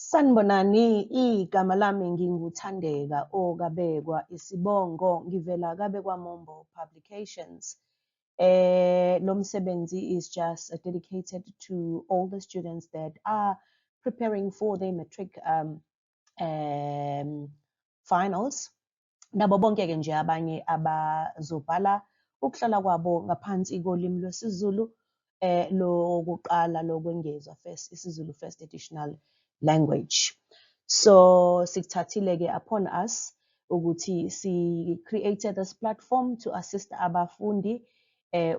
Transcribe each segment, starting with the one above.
Sanibonani, igama lami nginguThandeka Okabekwa Isibongo, ngivela Kabekwa Mombo Publications. Lo msebenzi is just dedicated to all the students that are preparing for their matric finals. Nabo bonke-ke nje abanye abazobhala ukuhlala kwabo ngaphansi kolimi lwesiZulu lokuqala lokwengezwa isiZulu first additional language. So sikuthathile-ke upon us ukuthi si created this platform to assist abafundi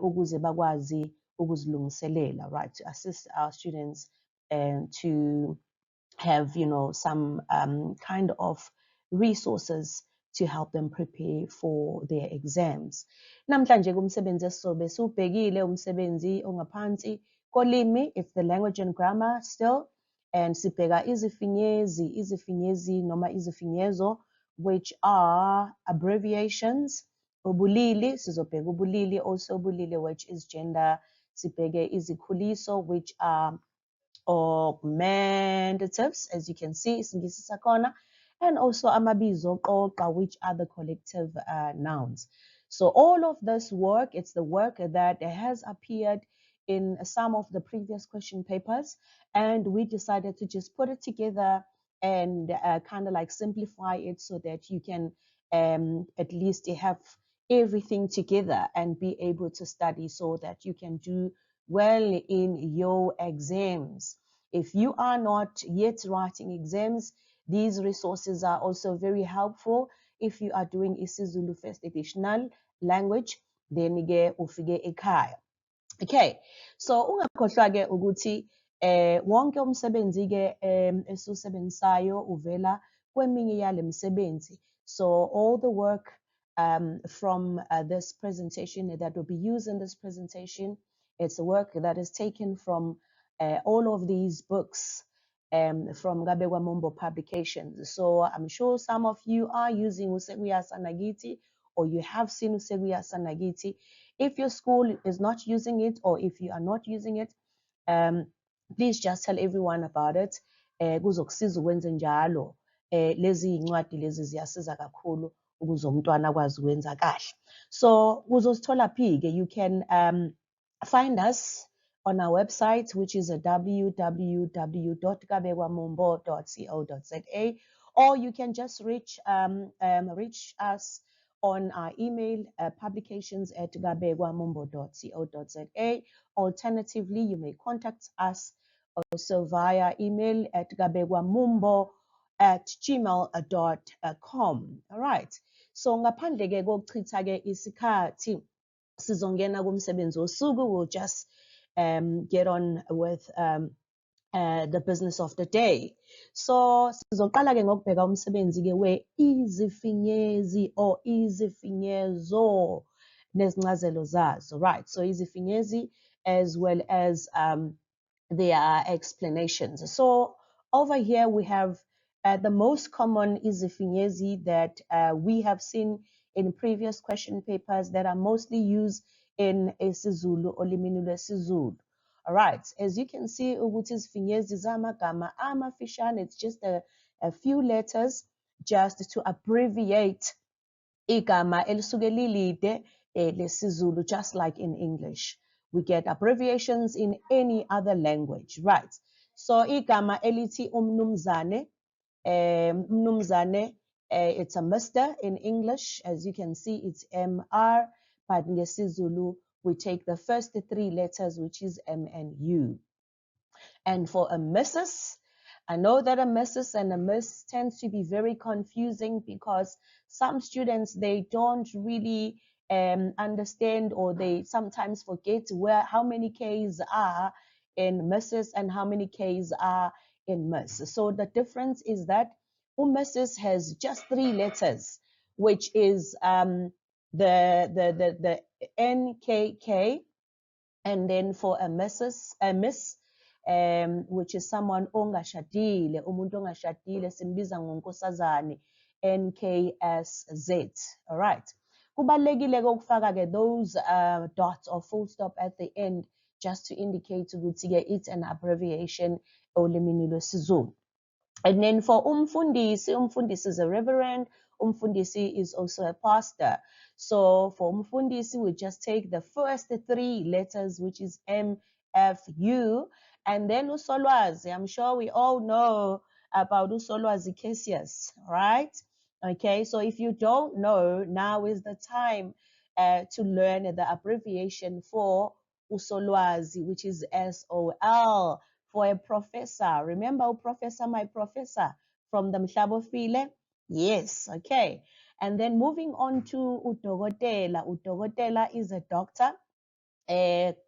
ukuze bakwazi ukuzilungiselela, right, to assist our students to have, you know, some kind of resources to help them prepare for their exams. Namhlanje kumsebenzi esizobe siwubhekile umsebenzi ongaphansi kolimi, it's the language and grammar still, and sibheka izifinyezi noma izifinyezo, which are abbreviations. Ubulili sizobheka ubulili, also ubulili which is gender. Sibheke izikhuliso, which are augmentatives, as you can see, isingisi sakhona, and also amabizo qoqa, which are the collective nouns. So all of this work, it's the work that has appeared in some of the previous question papers, and we decided to just put it together and kind of like simplify it so that you can at least have everything together and be able to study so that you can do well in your exams. If you are not yet writing exams, these resources are also very helpful. If you are doing isiZulu first additional language, then ufike ekhaya. Okay, so ungakhohlwa-ke ukuthi wonke umsebenzi-ke esiwusebenzisayo uvela kweminye yale misebenzi. So all the work from this presentation that will be used in this presentation, it's a work that is taken from all of these books from Kabekwa Mombo Publications. So I'm sure some of you are using Usekuya Sanagiti, or you have seen Usekuya Sanagiti. If your school is not using it, or if you are not using it, please just tell everyone about it. Kuzokusiza ukwenza njalo. Lezi incwadi lezi ziyasiza kakhulu ukuze umntwana akwazi ukwenza kahle. So uzosithola phi-ke, you can find us on our website, which is www.kabekwamombo.co.za, or you can just reach us on our email, publications@kabekwamombo.co.za. Alternatively, you may contact us also via email at kabekwamombo@gmail.com. All right. So ngaphandle-ke kokuchitha-ke isikhathi sizongena kumsebenzi wosuku, we'll just get on with the business of the day. So sizoqala-ke ngokubheka umsebenzi-ke we-izifinyezi or izifinyezo nezincazelo zazo, right? So izifinyezi as well as their explanations. So over here we have the most common izifinyezi that we have seen in previous question papers that are mostly used in isiZulu or olimini lwesiZulu. All right, as you can see, ukuthi izifinyezi zamagama amafishane, it's just a few letters just to abbreviate igama elisuke lilide lesiZulu, just like in English. We get abbreviations in any other language, right? So igama elithi umnumzane, it's a Mr. in English. As you can see, it's MR, but in isiZulu, we take the first three letters, which is M and U. And for a Mrs., I know that a Mrs. and a Miss tends to be very confusing because some students, they don't really understand, or they sometimes forget how many K's are in Mrs. and how many K's are in Miss. So the difference is that Mrs. has just three letters, which is the NKK, and then for a miss, which is someone ongashadile, umuntu ongashadile simbiza ngonkosazane, NKSZ. All right. Kubalulekile ukufaka those dots or full stop at the end just to indicate ukuthi it's an abbreviation olimini lwesiZulu. And then for umfundisi is a reverend, umfundisi is also a pastor. So for umfundisi, we just take the first 3 letters, which is M, F, U, and then usolwazi. I'm sure we all know about usolwazi Cassius, right? Okay, so if you don't know, now is the time to learn the abbreviation for usolwazi, which is SOL, for a professor. Remember professor, my professor from the Mhlabofile? Yes, okay. And then moving on to udokotela. Udokotela is a doctor.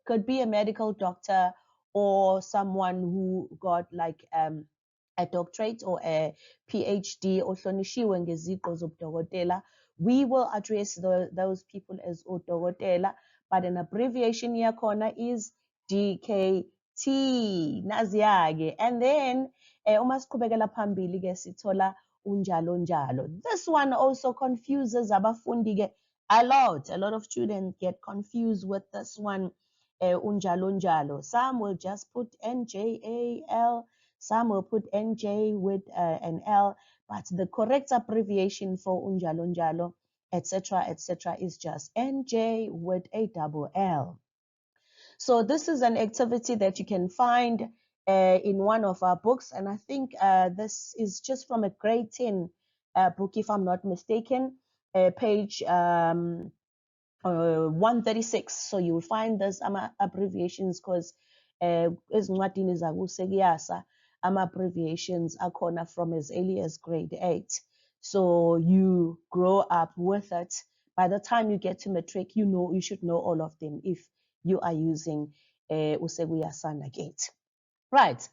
Could be a medical doctor or someone who got like a doctorate or a PhD ohlonishwe ngeziqu zobudokotela. We will address those people as udokotela, but an abbreviation yakhona is DKT. Nazi-ke. And then uma siqhubekela phambili ke sithola unjalo njalo. This one also confuses abafundi ke a lot. A lot of students get confused with this one, unjalo njalo. Some will just put NJAL, some will put NJ with an L, but the correct abbreviation for unjalo njalo, etc., is just NJ with a double L. So this is an activity that you can find in one of our books, and I think this is just from a grade 10 book, if I'm not mistaken, page 136. So you will find this abbreviations because ezincwadini zakusekuyasa abbreviations akhona from as early as grade 8. So you grow up with it. By the time you get to matric, you should know all of them if you are using usekuyasa Nagate. Right.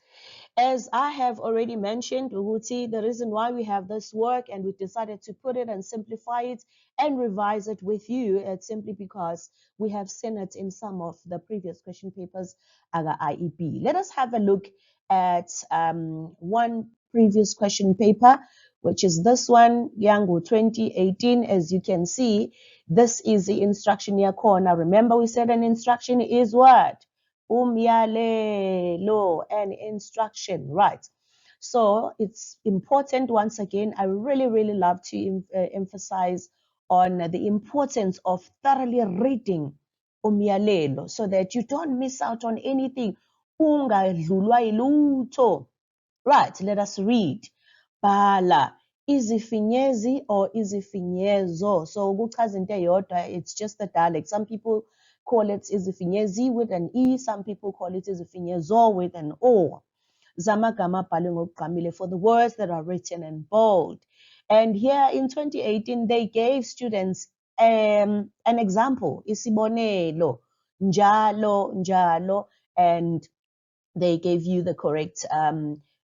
As I have already mentioned, Uguti, the reason why we have this work and we decided to put it and simplify it and revise it with you, it's simply because we have seen it in some of the previous question papers aga IEP. Let us have a look at one previous question paper, which is this one, Yango 2018. As you can see, this is the instruction here corner. Remember, we said an instruction is what? Umyalelo, an instruction, right? So it's important, once again, I really love to emphasize on the importance of thoroughly reading umyalelo so that you don't miss out on anything. Ungadlulwa yilutho. Right, let us read. Bhala izifinyezi or izifinyezo. So ukuchaza into eyodwa, it's just the dialect. Some people call it izifinyezi with an E, some people call it izifinyezo with an O. Zamagama abhalwe ngokugqamile for the words that are written in bold. And here in 2018, they gave students an example, isibonelo, njalo, njalo, and they gave you the correct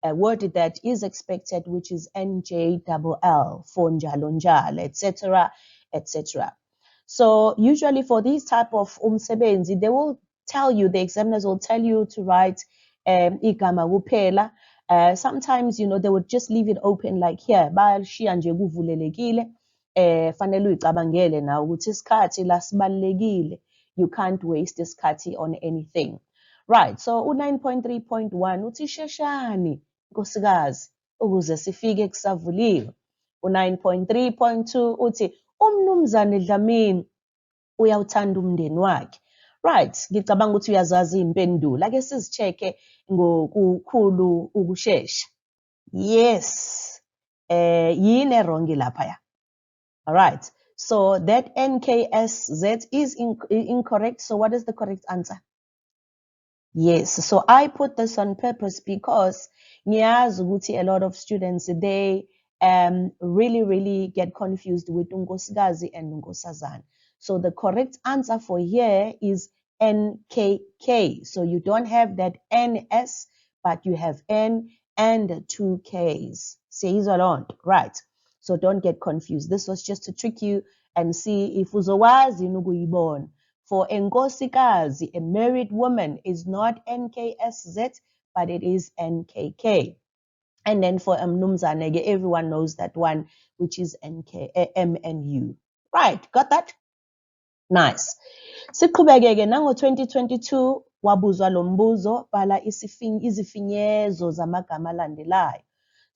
word that is expected, which is NJLL for njalo njalo, etc., etc. So usually for these type of umsebenzi, they will tell you, the examiners will tell you to write igama kuphela. Sometimes, they would just leave it open like here, bayalishiya nje kuvulelekile. Fanele uyicabangele na ukuthi isikhathi la sibalekile. You can't waste isikhathi on anything. Right, so u9.3.1 uthi sheshani nkosikazi ukuze sifike kusavuliwe. U9.3.2 uthi umnumzane Dlamini uyawuthanda umndeni wakhe. Right, ngicabanga ukuthi uyazazi impendulo. Ake sizicheke ngokukhulu ukushesha. Yes. Yini erongi lapha? All right. So that NKSZ is incorrect. So what is the correct answer? Yes, so I put this on purpose because ngiyazi ukuthi a lot of students, they really get confused with unkosikazi and unkosazana. So the correct answer for here is NKK. So you don't have that NS, but you have N and 2 Ks. Siyizwa, right? So don't get confused. This was just to trick you and see if uzowazi ukuyibona. For enkosikazi, a married woman, is not NKSZ, but it is NKK. And then for mnumzane, everyone knows that one, which is MNU. Right, got that? Nice. Siqhubeke-ke nango-2022 wabuzwa lo mbuzo, bhala izifinyezo zamagama alandelayo.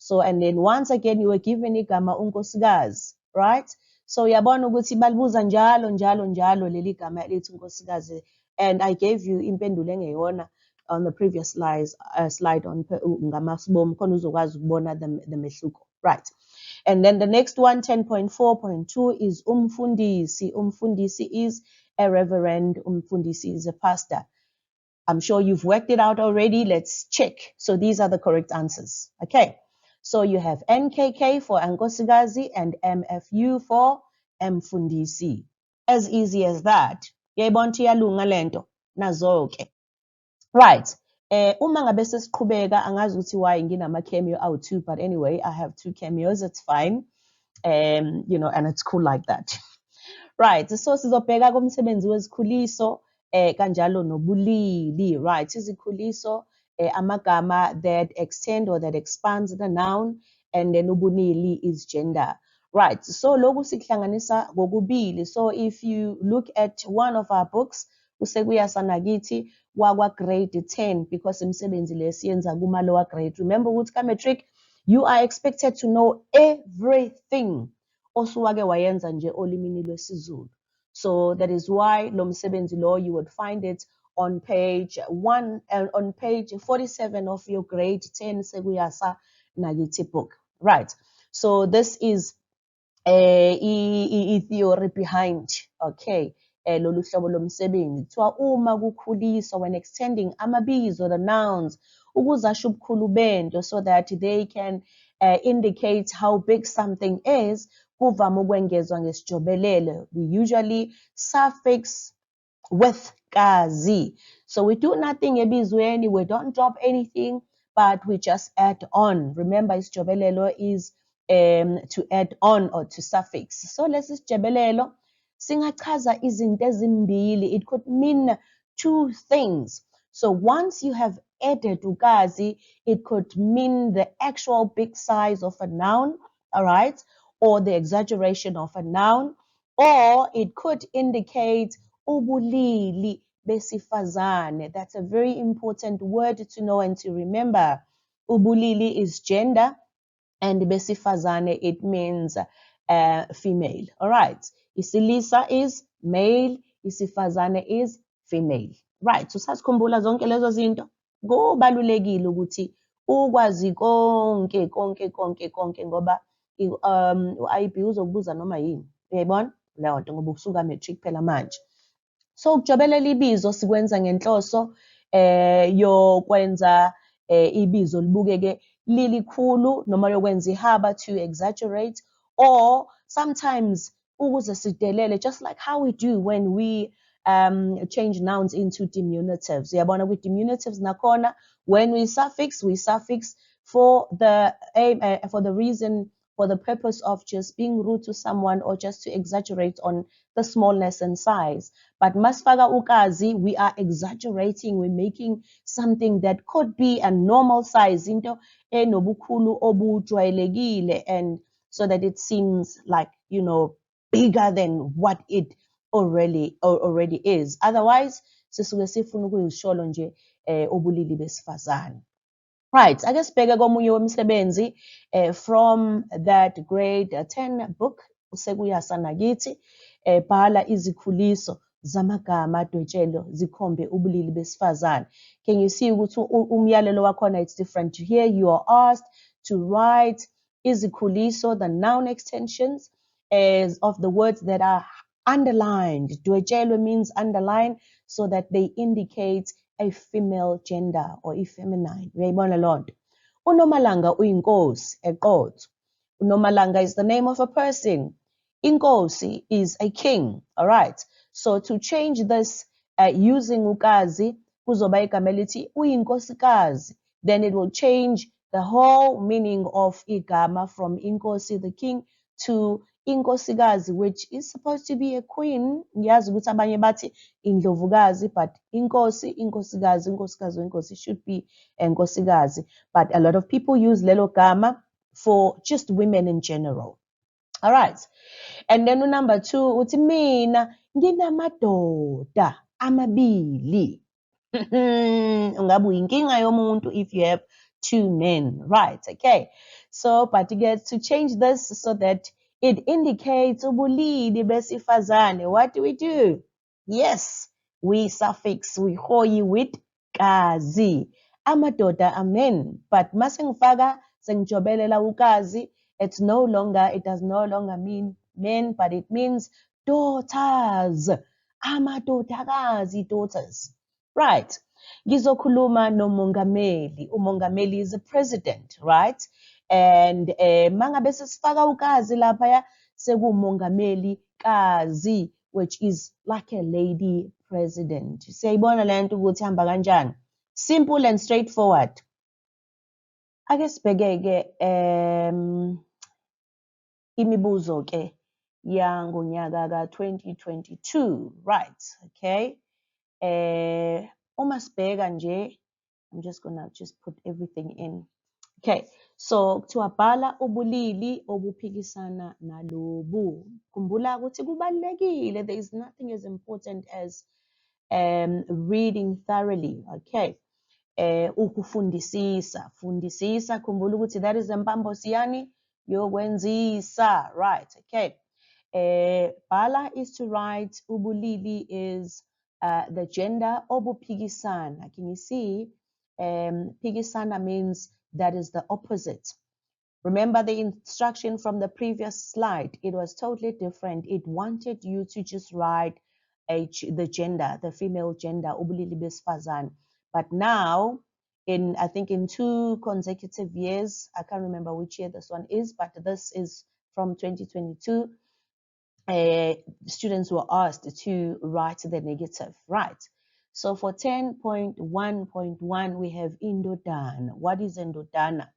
So, and then once again, you were given igama unkosikazi, right? So, uyabona ukuthi balibuza njalo njalo njalo leli gama elithi unkosikazi, and I gave you impendulo engeyona on the previous slide on ngamasibom khona uzokwazi ukubona the mehluko, right? And then the next one, 10.4.2 is umfundisi. Umfundisi is a reverend. Umfundisi is a pastor. I'm sure you've worked it out already. Let's check. So these are the correct answers. Okay. So you have NKK for Ankosikazi and MFU for Mfundisi. As easy as that. Yayibona iyalunga lento nazo-ke. Right. Uma ngabe sesiqhubeka angazi ukuthi why nginama cameo awu-2, but anyway, I have 2 cameos. It's fine. You know, and it's cool like that. Right. So sizobheka kumsebenzi wezikhuliso kanjalo nobulili, right? Izikhuliso amagama that extend or that expands the noun, and then ubunili is gender. Right. So lokhu sikuhlanganisa kokubili. So if you look at one of our books, uSekuyasana Kithi wakwa grade 10, because imisebenzi lesiyenza kuma lower grade. Remember ukuthi ka matric you are expected to know everything osuwake wayenza nje olimini lwesiZulu. So that is why lo msebenzi lo you would find it on page 47 of your grade 10 Sekuyasa Nakithi book. Right. So this is a theory behind, okay, lolu hlobo lomsebenzi. Kuthiwa uma kukhuliswa, when extending amabizo, the nouns, ukuzasho ubukhulu bento, so that they can indicate how big something is, kuvama ukwengezwa ngesijobelelo. We usually suffix with kazi. So we do nothing ebizweni, we don't drop anything, but we just add on. Remember, isijobelelo is to add on or to suffix. So lesi sijobelelo singachaza izinto ezimbili. It could mean 2 things. So once you have added ukazi, it could mean the actual big size of a noun, all right, or the exaggeration of a noun, or it could indicate ubulili besifazane. That's a very important word to know and to remember. Ubulili is gender, and besifazane, it means female. All right. Isilisa is male, isifazane is female. Right. So sasikhumbula zonke lezo zinto. Kubalulekile ukuthi ukwazi konke ngoba u-IB uzokubuza noma yini. Uyayibona? Leyo nto ngoba usuka matric phela manje. So ukujobelela ibizo sikwenza ngenhloso yokwenza ibizo libukeke lilikhulu noma yokwenza ihaba, to exaggerate, or sometimes ukuze sidelele, just like how we do when we change nouns into diminutives. Uyabona with diminutives nakhona, when we suffix for the reason, for the purpose of just being rude to someone or just to exaggerate on the smallness and size. But masfaka ukazi, we are exaggerating, we're making something that could be a normal size into enobukhulu obujwayelekile, and so that it seems like, you know, bigger than what it already is. Otherwise, sisuke sifuna ukuyisholo nje ubulili besifazane. Right, ake sibheke komunye wemisebenzi from that grade 10 book, uSekuyasana Kithi, bhala izikhuliso zamagama adwetshelwe zikhombe ubulili besifazane. Can you see ukuthi umyalelo wakhona it's different? Here you are asked to write izikhuliso, the noun extensions of the words that are underlined. Dwetshelwe means underline, so that they indicate a female gender or a feminine. Uyayibona lonto. UNomalanga uyinkosi eqotho. UNomalanga is the name of a person. Inkosi is a king. All right. So to change this using ukazi, kuzoba igama elithi uyinkosikazi. Then it will change the whole meaning of igama from inkosi, the king, to inkosikazi, which is supposed to be a queen. Ngiyazi ukuthi abanye bathi indlovukazi, but inkosi, inkosikazi should be enkosikazi. But a lot of people use lelo gama for just women in general. All right. And then number 2, uthi mina nginamadoda amabili. Ungabe uyinkinga yomuntu if you have 2 men, right? Okay. So, but to change this so that it indicates ubulili besifazane, what do? Yes, we suffix, we hoyi with kazi. Amadoda amen. But masengifaka sengijobelela ukazi, it does no longer mean men, but it means daughters. Amadodakazi, daughters. Right. Ngizokhuluma nomongameli. Umongameli is a president, right? And mangabe sesifaka ukazi laphaya sekumongameli kazi, which is like a lady president. Siyayibona le nto ukuthi hamba kanjani. Simple and straightforward. Ake sibheke-ke imibuzo ke yangonyaka ka-2022, right? Okay. Uma sibheka nje, I'm just gonna put everything in. Okay, so kuthiwa bhala ubulili obuphikisana nalobu. Khumbula ukuthi kubalulekile, there is nothing as important as reading thoroughly. Okay. Ukufundisisa, fundisisa, khumbula ukuthi that is empambo siyani yokwenzisa, right? Okay. Bala is to write, ubulili is the gender, obuphikisana. Can you see? Phikisana means that is the opposite. Remember the instruction from the previous slide, it was totally different. It wanted you to just write the gender, the female gender, ubulili besifazane. But now, I think in 2 consecutive years, I can't remember which year this one is, but this is from 2022, students were asked to write the negative, right? So for 10.1.1, we have indodana. What is indodana?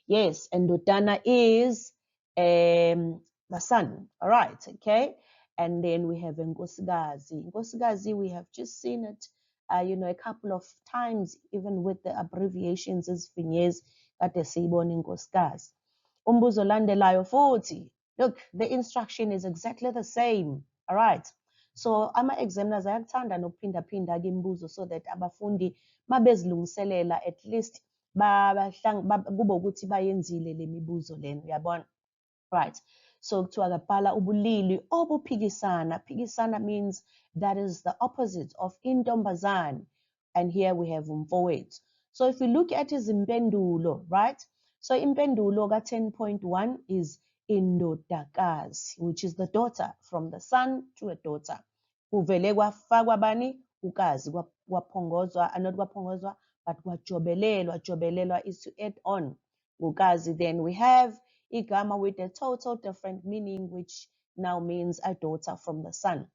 Yes, endodana is the son, all right, okay? And then we have Nkosikazi. Nkosikazi, we have just seen it, a couple of times, even with the abbreviations as Finyez, kade siyibona Nkosikazi. Umbuzo landelayo futhi. Look, the instruction is exactly the same, all right? So ama-examiners ayakuthanda nokuphinda-phinda ke imibuzo so that abafundi mabezilungiselela at least kube ukuthi bayenzile le mibuzo lena, uyabona? Right. So kuthiwa kabhala ubulili obuphikisana. Phikisana means that is the opposite of intombazane. And here we have umfowethu. So if we look at izimpendulo, right? So impendulo ka 10.1 is indodakazi, which is the daughter, from the son to a daughter. Kuvele kwafakwa bani? Ukazi, kwaphongozwa, not kwaphongozwa, but kwajobelelwa. Jobelelwa is to add on. Ukazi, then we have igama with a total different meaning, which now means a daughter from the son.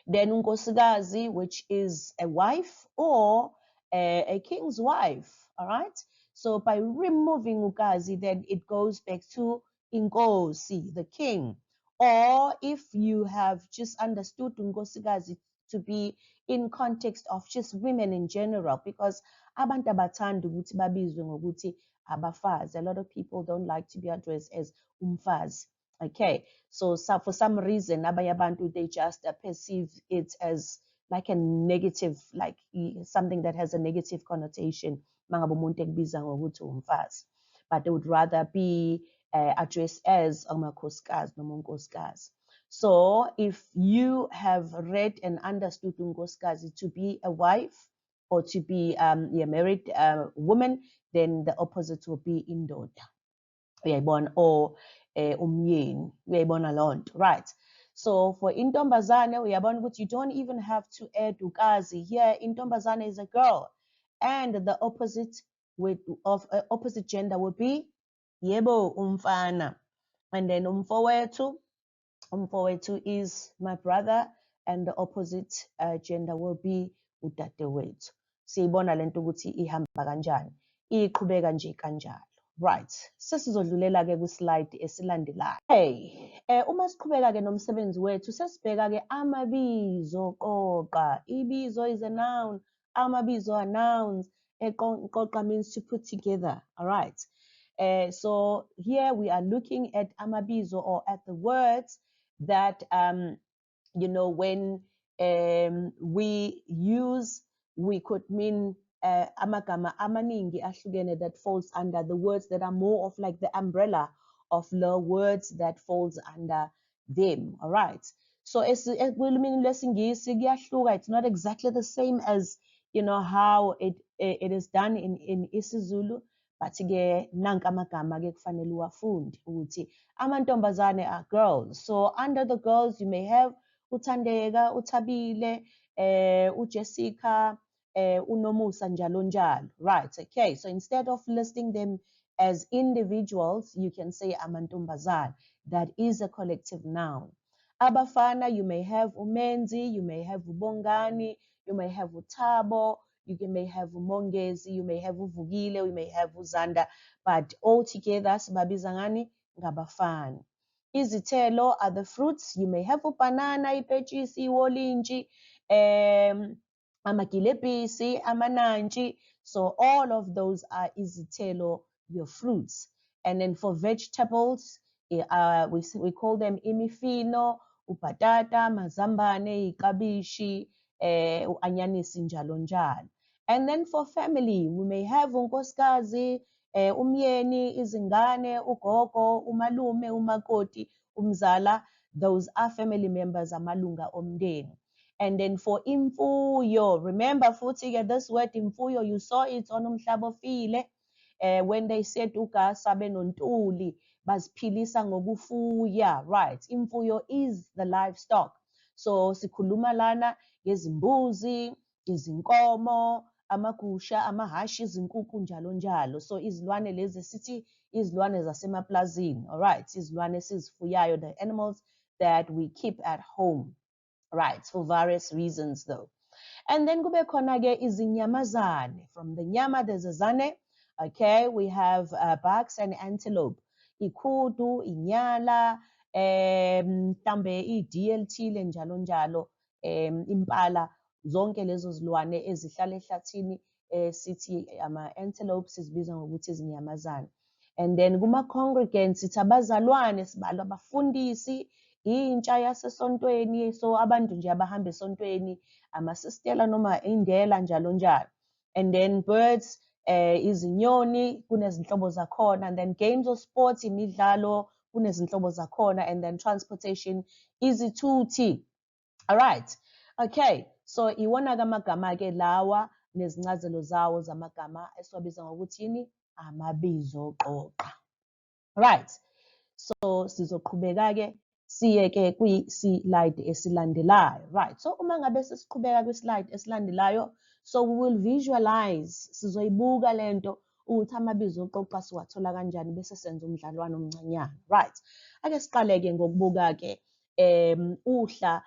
Then unkosikazi, which is a wife or a king's wife, all right? So by removing ukazi, then it goes back to inkosi, the king. Or if you have just understood unkosikazi to be in context of just women in general, because abantu abathanda ukuthi babizwe ngokuthi abafazi. A lot of people don't like to be addressed as umfazi. Okay, so for some reason, abanye abantu, they just perceive it as like a negative, like something that has a negative connotation. Mangabe umuntu ekubiza ngokuthi umfazi, but they would rather be addressed as amakhosikazi noma unkosikazi. So if you have read and understood unkosikazi to be a wife or to be a married woman, then the opposite will be indoda. Uyayibona, or umyeni. Uyayibona loo nto, right? So for intombazane, uyabona ukuthi you don't even have to add ukazi. Here, intombazane is a girl, and the opposite of opposite gender would be yebo umfana. And then umfowethu is my brother, and the opposite gender will be udadewethu. Siyibona lento ukuthi ihamba kanjani, iqhubeka nje kanjalo. Right, sesizodlulela-ke kwislide esilandelayo. Hey, uma siqhubeka-ke nomsebenzi wethu, sesibheka-ke amabizo qoqa. Ibizo is a noun, amabizo are nouns. Qoqa means to put together, all right? So here we are looking at amabizo, or at the words that, when we use, we could mean amagama amaningi ahlukene that falls under the words that are more of like the umbrella of the words that falls under them. All right. So kulwimi lwesingisi kuyahluka. It's not exactly the same as how it is done in isiZulu, but ke nanka amagama ke kufanele uwafunde ukuthi amantombazane are girls. So under the girls you may have uThandeka, uThabile, uJessica, uNomusa, njalo njalo. Right, okay. So instead of listing them as individuals, you can say amantombazane. That is a collective noun. Abafana, you may have uMenzi, you may have uBongani, you may have uThabo, you may have uMongezi, you may have uVukile, you may have uZanda, but all together sibabiza ngani? Ngabafana. Izithelo are the fruits. You may have ubanana, ipetshisi, iwolintshi, amagilebhisi, amanantshi. So all of those are izithelo, your fruits. And then for vegetables, we call them imifino, ubhatata, mazambane, iklabishi, u-anyanisi, njalo njalo. And then for family, we may have unkosikazi, umyeni, izingane, ugogo, umalume, umakoti, umzala. Those are family members, amalunga omndeni. And then for imfuyo, remember futhi this word imfuyo, you saw it on Umhlaba Ofile, when they said ugasa benontuli baziphilisa ngokufuya, right? Imfuyo is the livestock. So sikhuluma lana ngezimbuzi, izinkomo, amagusha, amahashi, izinkukhu, njalo njalo. So izilwane lezi sithi izilwane zasemaplazini, all right? Izilwane esizifuyayo, the animals that we keep at home, right? For various reasons though. And then kube khona ke izinyamazane. From the nyama there's a zane. Okay, we have bucks and antelope. Ikhudu, inyala, mhlambe i-DLT njalo njalo, impala, zonke lezo zilwane ezihlala ehlathini, sithi ama-antelope sizibiza ngokuthi izinyamazane. And then kuma-congregants sithi abazalwane, sibalwa abafundisi, intsha yasesontweni, so abantu nje abahamba esontweni, amasistela noma indela, njalo njalo. And then birds, izinyoni, kunezinhlobo zakhona. And then games of sports, imidlalo, kunezinhlobo zakhona. And then transportation, izithuthi. All right. Okay. So iwona amagama ke lawa nezincazelo zawo zamagama esiwabiza ngokuthi yini? Amabizo qoqa. Right. So sizoqhubeka ke siye ke kwi-slide esilandelayo. Right. So uma ngabe sesiqhubeka kwi-slide esilandelayo, so we will visualize, sizoyibuka lento ukuthi amabizo oqoqa siwathola kanjani bese senza umdlalwane omncanyana. Right. Ake siqale ke ngokubuka ke uhla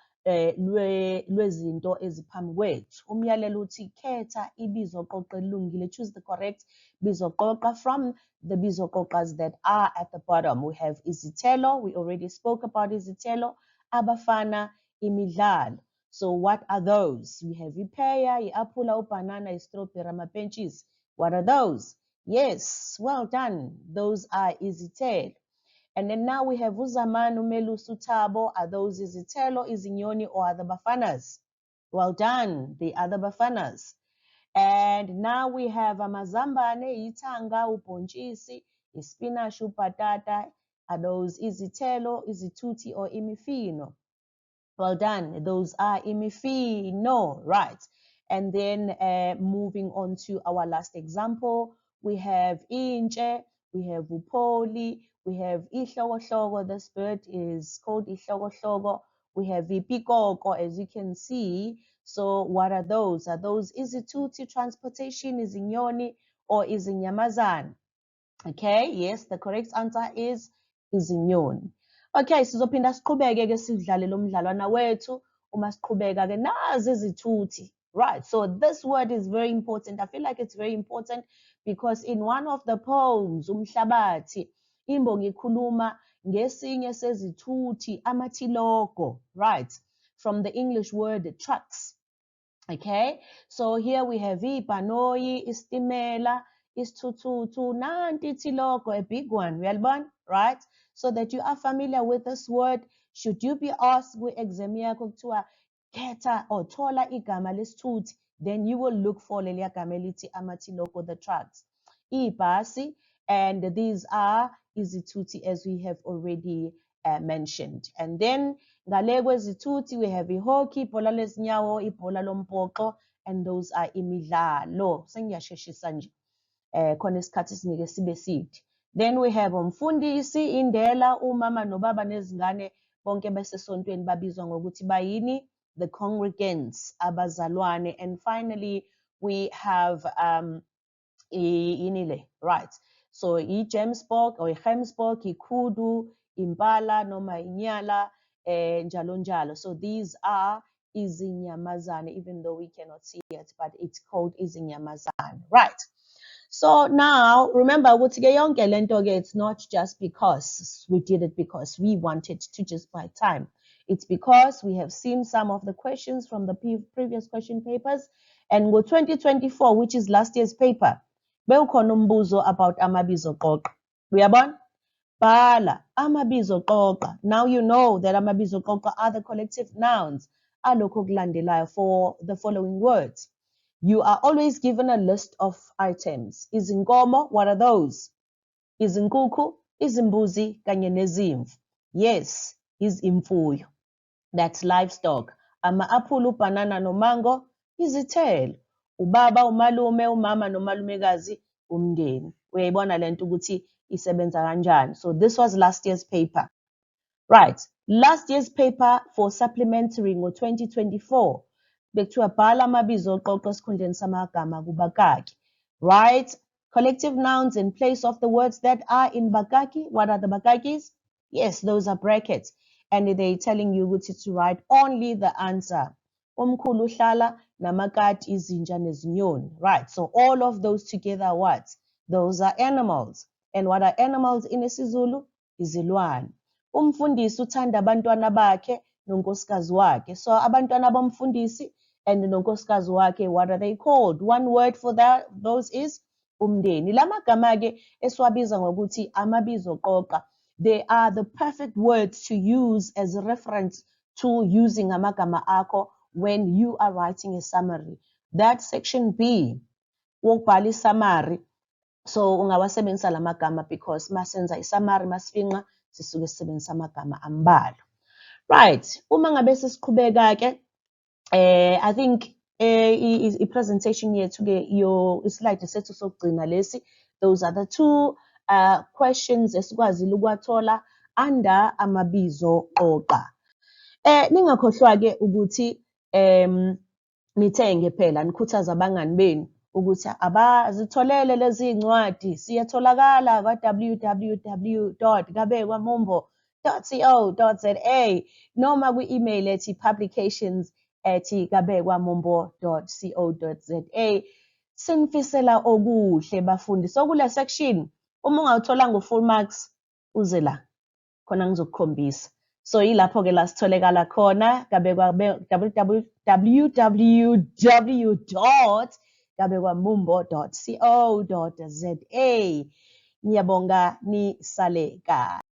lwezinto eziphambi kwethu. Umyalelo uthi khetha ibizo qoqa elungile, choose the correct bizo qoqa from the bizo qoqas that are at the bottom. We have izithelo, we already spoke about izithelo, abafana, imidlalo. So what are those? We have ipheya, i-apula, ubanana, i-strawberry, amapentshisi. What are those? Yes, well done. Those are izithelo. And then now we have uZamani, uMelusi, uThabo. Are those izithelo, izinyoni, or are the bafanas? Well done. They are the bafanas. And now we have amazambane, ithanga, ubhontshisi, ispinach, ubhatata. Are those izithelo, izithuthi, or imifino? Well done. Those are imifino, right? And then moving on to our last example, we have inche, we have upoli, we have ihlokohloko. This bird is called ihlokohloko. We have ipikoko, as you can see. So what are those? Are those izithuthi, transportation, izinyoni, or izinyamazane? Okay, yes, the correct answer is izinyoni. Okay, sizophinda siqhubeke ke sidlale lo mdlalwana wethu. Uma siqhubeka ke nazi izithuthi. Right, so this word is very important. I feel like it's very important because in one of the poems, Umhlabathi, imbongi ikhuluma ngesinye sezithuthi, amathiloko, right? From the English word trucks. Okay, so here we have ibhanoyi, istimela, isithuthu, nanti itiloko, a big one, uyalibona, right? So that you are familiar with this word. Should you be asked kwi-exam yakho kuthiwa khetha or thola igama lesithuthi, then you will look for lelia gama elithi amatiloko, the trucks. Ibhasi, and these are izithuthi, as we have already mentioned. And then ngale kwezithuthi we have ihockey, ibhola lezinyawo, ibhola lombhoxo, and those are imidlalo. Sengiyasheshisa nje. Khona isikhathi sinike sibe side. Then we have umfundisi, indela, umama nobaba nezingane bonke besesontweni babizwa ngokuthi bayini? The congregants, abazalwane. And finally, we have inile, right? So i-Gemsbok or i-Gemsbok, ikhudu, impala noma inyala, njalo njalo. So these are izinyamazane, even though we cannot see it, but it's called izinyamazane, right? So now, remember, it's not just because we did it because we wanted to just buy time. It's because we have seen some of the questions from the previous question papers. And with 2024, which is last year's paper, bewukhona umbuzo about amabizo qoqa. Uyabona? Bhala amabizo qoqa. Now you know that amabizo qoqa are the collective nouns alokho okulandelayo for the following words. You are always given a list of items. Izinkomo, what are those? Izinkukhu, izimbuzi, kanye nezimvu. Yes, izimfuyo. That's livestock. Ama-apple, ubanana nomango, izithelo. Ubaba, umalume, umama nomalumekazi, umndeni. Uyayibona lento ukuthi isebenza kanjani. So this was last year's paper. Right. Last year's paper for supplementary ngo-2024. Bekuthiwa bhala amabizo oqoqo esikhundleni samagama kubakaki. Right? Collective nouns in place of the words that are in bakaki. What are the bakakis? Yes, those are brackets. And they're telling you to write only the answer. Umkhulu uhlala namakati, izinja nezinyoni. Right. So all of those together are what? Those are animals. And what are animals in isiZulu? Izilwane. Umfundisi uthanda abantwana bakhe nonkosikazi wakhe. So abantwana bomfundisi and nonkosikazi wakhe, what are they called? One word for that, those is umndeni. La magama ke esiwabiza ngokuthi amabizo qoqa. They are the perfect words to use as a reference to using amagama akho when you are writing a summary. That's section B. Wokubhala isummary. So ungawasebenzisa la magama because masenza isummary masifinqa sisuke sisebenzisa amagama ambala. Right. Uma ngabe sesiqhubeka ke I think i-presentation yethu ke slide sethu sokugcina lesi, those are the two questions esikwazile ukwathola under amabizo qoqa. Ningakhohlwa ke ukuthi nithenge phela nikhuthaza abangani benu ukuthi abazitholele lezi ncwadi. Siyatholakala kwa www.kabekwamombo.co.za noma kwi-email ethi publications@kabekwamombo.co.za. Sinifisela okuhle bafundi. So kule section uma ungawutholanga u-full marks uze la khona ngizokukhombisa. So yilapho ke la sitholekala khona www.kabekwamombo.co.za. Ngiyabonga nisale kahle.